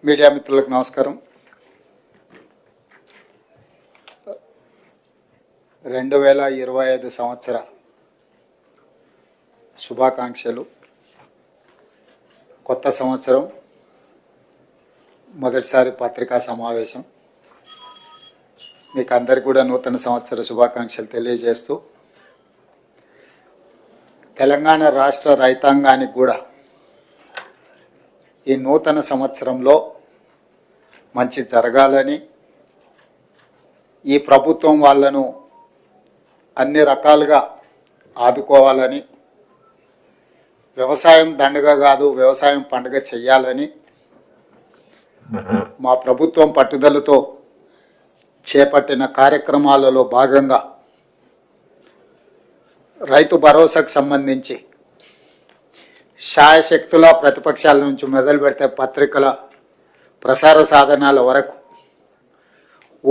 Media మిత్రులకు నమస్కారం. 2025 సంవత్సర శుభాకాంక్షలు. కొత్త సంవత్సరం, మొదటిసారి పత్రికా సమావేశం. మీకు అందరికీ కూడా నూతన సంవత్సర శుభాకాంక్షలు తెలియజేస్తూ, తెలంగాణ రాష్ట్ర రైతాంగానికి కూడా ఈ నూతన సంవత్సరంలో మంచి జరగాలని, ఈ ప్రభుత్వం వాళ్ళను అన్ని రకాలుగా ఆదుకోవాలని, వ్యవసాయం దండగ కాదు వ్యవసాయం పండుగ చెయ్యాలని మా ప్రభుత్వం పట్టుదలతో చేపట్టిన కార్యక్రమాలలో భాగంగా రైతు భరోసాకు సంబంధించి శాయశక్తుల ప్రతిపక్షాల నుంచి మొదలు పెడితే పత్రికల ప్రసార సాధనాల వరకు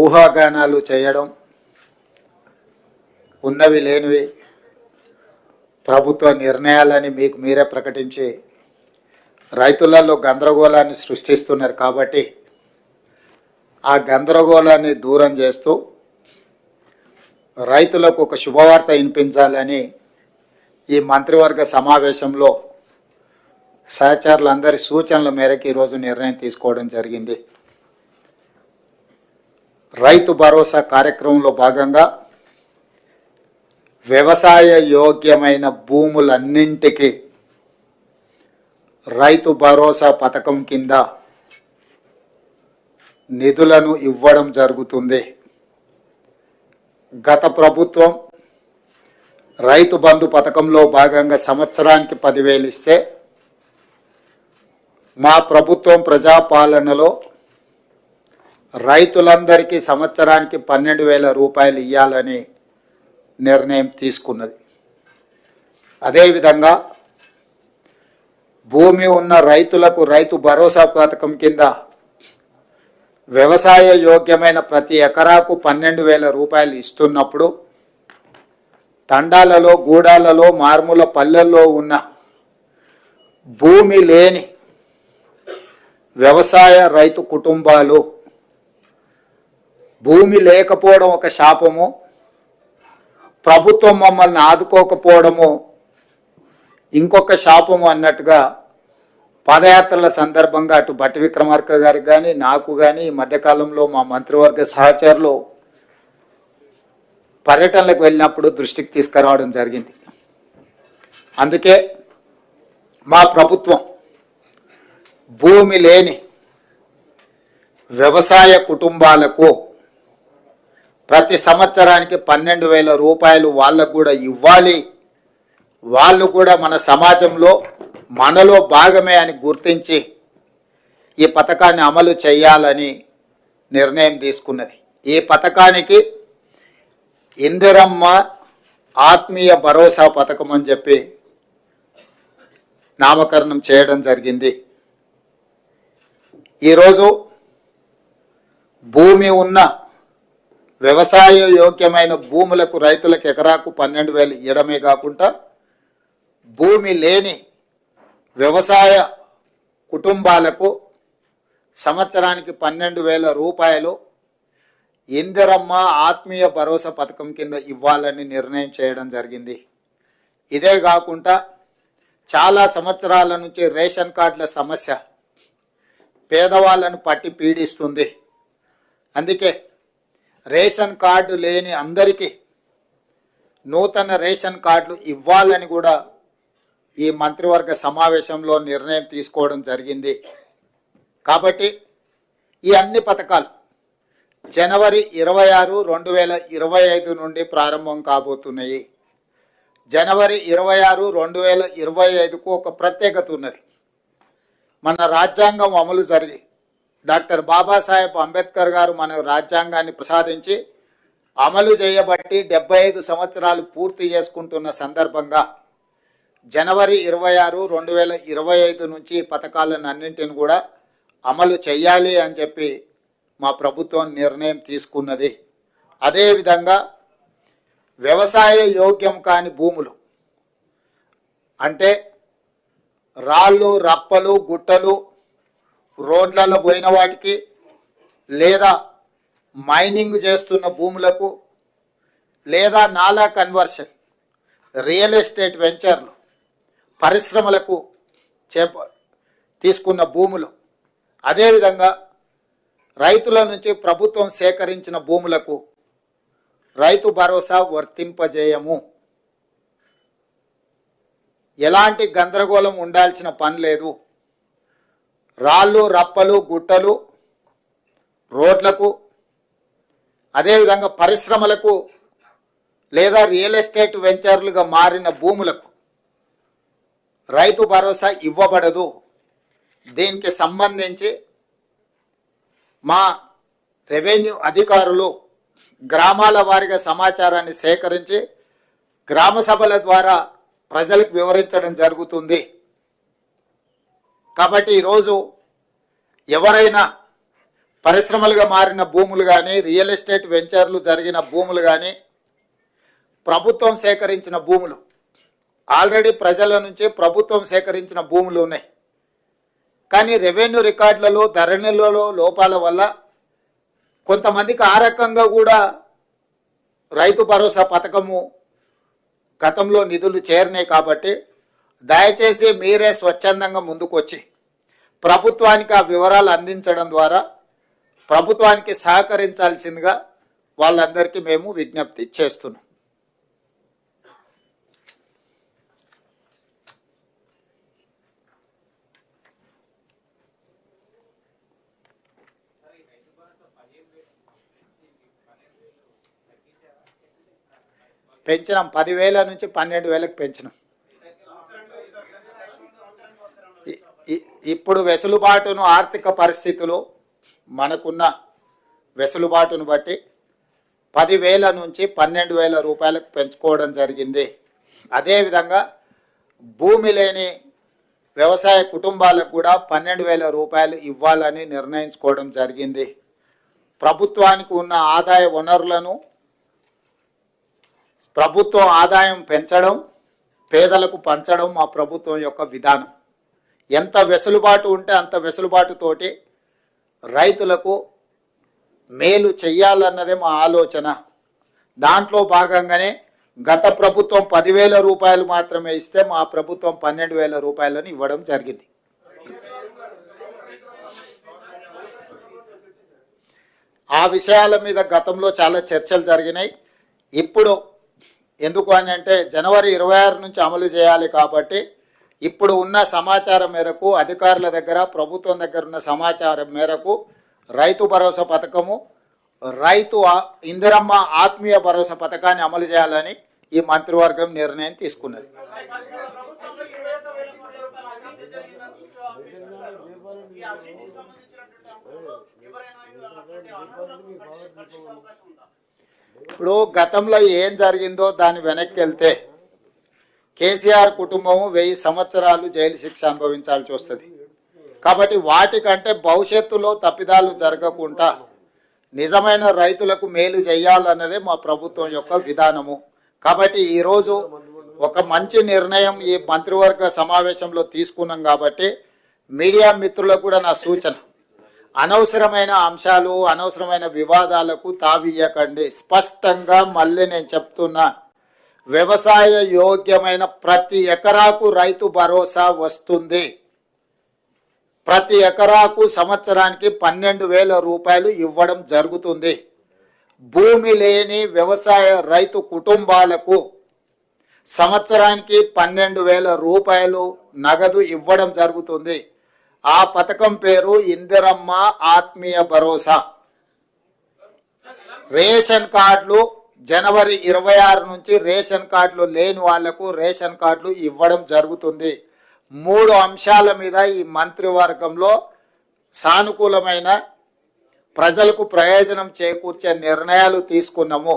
ఊహాగానాలు చేయడం, ఉన్నవి లేనివి ప్రభుత్వ నిర్ణయాలని మీకు మీరే ప్రకటించి రైతులలో గందరగోళాన్ని సృష్టిస్తున్నారు. కాబట్టి ఆ గందరగోళాన్ని దూరం చేస్తూ రైతులకు ఒక శుభవార్త వినిపించాలని ఈ మంత్రివర్గ సమావేశంలో సహచరులందరి సూచనల మేరకు ఈరోజు నిర్ణయం తీసుకోవడం జరిగింది. రైతు భరోసా కార్యక్రమంలో భాగంగా వ్యవసాయ యోగ్యమైన భూములన్నింటికి రైతు భరోసా పథకం కింద నిధులను ఇవ్వడం జరుగుతుంది. గత ప్రభుత్వం రైతు బంధు పథకంలో భాగంగా సంవత్సరానికి 10,000 ఇస్తే, మా ప్రభుత్వం ప్రజాపాలనలో రైతులందరికీ సంవత్సరానికి 12,000 రూపాయలు ఇవ్వాలని నిర్ణయం తీసుకున్నది. అదేవిధంగా భూమి ఉన్న రైతులకు రైతు భరోసా పథకం కింద వ్యవసాయ యోగ్యమైన ప్రతి ఎకరాకు 12,000 రూపాయలు ఇస్తున్నప్పుడు, తండాలలో, గూడాలలో, మారుమూల పల్లెల్లో ఉన్న భూమి లేని వ్యవసాయ రైతు కుటుంబాలు, భూమి లేకపోవడం ఒక శాపము, ప్రభుత్వం మమ్మల్ని ఆదుకోకపోవడము ఇంకొక శాపము అన్నట్టుగా పాదయాత్రల సందర్భంగా అటు భట్టి విక్రమార్క గారికి కానీ నాకు కానీ ఈ మధ్యకాలంలో మా మంత్రివర్గ సహచరులు పర్యటనలకు వెళ్ళినప్పుడు దృష్టికి తీసుకురావడం జరిగింది. అందుకే మా ప్రభుత్వం భూమి లేని వ్యవసాయ కుటుంబాలకు ప్రతి సంవత్సరానికి 12,000 రూపాయలు వాళ్ళకు కూడా ఇవ్వాలి, వాళ్ళు కూడా మన సమాజంలో మనలో భాగమే అని గుర్తించి ఈ పథకాన్ని అమలు చేయాలని నిర్ణయం తీసుకున్నది. ఈ పథకానికి ఇందిరమ్మ ఆత్మీయ భరోసా పథకం అని చెప్పి నామకరణం చేయడం జరిగింది. ఈరోజు భూమి ఉన్న వ్యవసాయ యోగ్యమైన భూములకు రైతులకు ఎకరాకు 12,000 ఇవ్వడమే కాకుండా, భూమి లేని వ్యవసాయ కుటుంబాలకు సంవత్సరానికి 12,000 రూపాయలు ఇందిరమ్మ ఆత్మీయ భరోసా పథకం కింద ఇవ్వాలని నిర్ణయం చేయడం జరిగింది. ఇదే కాకుండా చాలా సంవత్సరాల నుంచి రేషన్ కార్డుల సమస్య పేదవాళ్ళను పట్టి పీడిస్తుంది. అందుకే రేషన్ కార్డు లేని అందరికీ నూతన రేషన్ కార్డులు ఇవ్వాలని కూడా ఈ మంత్రివర్గ సమావేశంలో నిర్ణయం తీసుకోవడం జరిగింది. కాబట్టి ఈ అన్ని పథకాలు జనవరి 26, 2025 నుండి ప్రారంభం కాబోతున్నాయి. జనవరి 26, 2025కు ఒక ప్రత్యేకత ఉన్నది. మన రాజ్యాంగం అమలు జరిగి డాక్టర్ బాబాసాహెబ్ అంబేద్కర్ గారు మన రాజ్యాంగాన్ని ప్రసాదించి అమలు చేయబట్టి 75 సంవత్సరాలు పూర్తి చేసుకుంటున్న సందర్భంగా జనవరి 26, 2025 నుంచి పథకాలను అన్నింటిని కూడా అమలు చేయాలి అని చెప్పి మా ప్రభుత్వం నిర్ణయం తీసుకున్నది. అదేవిధంగా వ్యవసాయ యోగ్యం కాని భూములు అంటే రాళ్ళు, రప్పలు, గుట్టలు రోడ్లలో పోయిన వాటికి లేదా మైనింగ్ చేస్తున్న భూములకు లేదా నాలా కన్వర్షన్, రియల్ ఎస్టేట్ వెంచర్లు, పరిశ్రమలకు తీసుకున్న భూములు, అదేవిధంగా రైతుల నుంచి ప్రభుత్వం సేకరించిన భూములకు రైతు భరోసా వర్తింపజేయము. ఎలాంటి గందరగోళం ఉండాల్సిన పని లేదు. రాళ్ళు, రప్పలు, గుట్టలు రోడ్లకు, అదేవిధంగా పరిశ్రమలకు లేదా రియల్ ఎస్టేట్ వెంచర్లుగా మారిన భూములకు రైతు భరోసా ఇవ్వబడదు. దీనికి సంబంధించి మా రెవెన్యూ అధికారులు గ్రామాల వారీగా సమాచారాన్ని సేకరించి గ్రామ సభల ద్వారా ప్రజలకు వివరించడం జరుగుతుంది. కాబట్టి ఈరోజు ఎవరైనా పరిశ్రమలుగా మారిన భూములు కానీ, రియల్ ఎస్టేట్ వెంచర్లు జరిగిన భూములు కానీ, ప్రభుత్వం సేకరించిన భూములు, ఆల్రెడీ ప్రజల నుంచి ప్రభుత్వం సేకరించిన భూములు ఉన్నాయి. కానీ రెవెన్యూ రికార్డులలో, ధరణిలలో లోపాల వల్ల కొంతమందికి ఆ రకంగా కూడా రైతు భరోసా పథకము గతంలో నిధులు చేరినాయి. కాబట్టి దయచేసి మీరే స్వచ్ఛందంగా ముందుకొచ్చి ప్రభుత్వానికి ఆ వివరాలు అందించడం ద్వారా ప్రభుత్వానికి సహకరించాల్సిందిగా వాళ్ళందరికీ మేము విజ్ఞప్తి చేస్తున్నాం. పెంచినాం, 10,000 నుంచి 12,000కి పెంచినాం. ఇప్పుడు వెసులుబాటును, ఆర్థిక పరిస్థితులు, మనకున్న వెసులుబాటును బట్టి 10,000 నుంచి 12,000 రూపాయలకు పెంచుకోవడం జరిగింది. అదేవిధంగా భూమి లేని వ్యవసాయ కుటుంబాలకు కూడా 12,000 రూపాయలు ఇవ్వాలని నిర్ణయించుకోవడం జరిగింది. ప్రభుత్వానికి ఉన్న ఆదాయ వనరులను ప్రభుత్వం ఆదాయం పెంచడం, పేదలకు పంచడం మా ప్రభుత్వం యొక్క విధానం. ఎంత వెసులుబాటు ఉంటే అంత వెసులుబాటుతోటి రైతులకు మేలు చెయ్యాలన్నదే మా ఆలోచన. దాంట్లో భాగంగానే గత ప్రభుత్వం 10,000 రూపాయలు మాత్రమే ఇస్తే మా ప్రభుత్వం 12,000 రూపాయలను ఇవ్వడం జరిగింది. ఆ విషయాల మీద గతంలో చాలా చర్చలు జరిగినాయి. ఇప్పుడు ఎందుకు అని అంటే జనవరి 26 నుంచి అమలు చేయాలి. కాబట్టి ఇప్పుడు ఉన్న సమాచారం మేరకు, అధికారుల దగ్గర, ప్రభుత్వం దగ్గర ఉన్న సమాచారం మేరకు రైతు భరోసా పథకము, రైతు ఇందిరమ్మ ఆత్మీయ భరోసా పథకాన్ని అమలు చేయాలని ఈ మంత్రివర్గం నిర్ణయం తీసుకున్నది. ఇప్పుడు గతంలో ఏం జరిగిందో దాని వెనక్కి వెళ్తే కేసీఆర్ కుటుంబం 1000 సంవత్సరాలు జైలు శిక్ష అనుభవించాల్సి వస్తుంది. కాబట్టి వాటికంటే భవిష్యత్తులో తప్పిదాలు జరగకుండా నిజమైన రైతులకు మేలు చేయాలన్నదే మా ప్రభుత్వం యొక్క విధానము. కాబట్టి ఈరోజు ఒక మంచి నిర్ణయం ఈ మంత్రివర్గ సమావేశంలో తీసుకున్నాం. కాబట్టి మీడియా మిత్రులకు కూడా నా సూచన, అనవసరమైన అంశాలు, అనవసరమైన వివాదాలకు తావియ్యకండి. స్పష్టంగా మళ్ళీ నేను చెప్తున్నా, వ్యవసాయ యోగ్యమైన ప్రతి ఎకరాకు రైతు భరోసా వస్తుంది. ప్రతి ఎకరాకు సంవత్సరానికి 12,000 రూపాయలు ఇవ్వడం జరుగుతుంది. భూమి లేని వ్యవసాయ రైతు కుటుంబాలకు సంవత్సరానికి 12,000 రూపాయలు నగదు ఇవ్వడం జరుగుతుంది. ఆ పథకం పేరు ఇందిరమ్మ ఆత్మీయ భరోసా. రేషన్ కార్డులు జనవరి 26 నుంచి రేషన్ కార్డులు లేని వాళ్లకు రేషన్ కార్డులు ఇవ్వడం జరుగుతుంది. 3 అంశాల మీద ఈ మంత్రివర్గంలో సానుకూలమైన, ప్రజలకు ప్రయోజనం చేకూర్చే నిర్ణయాలు తీసుకున్నాము.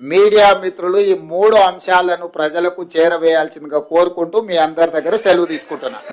మీడియా మిత్రులు ఈ 3 అంశాలను ప్రజలకు చేరవేయాల్సిందిగా కోరుకుంటూ మీ అందరి దగ్గర సెలవు తీసుకుంటున్నాను.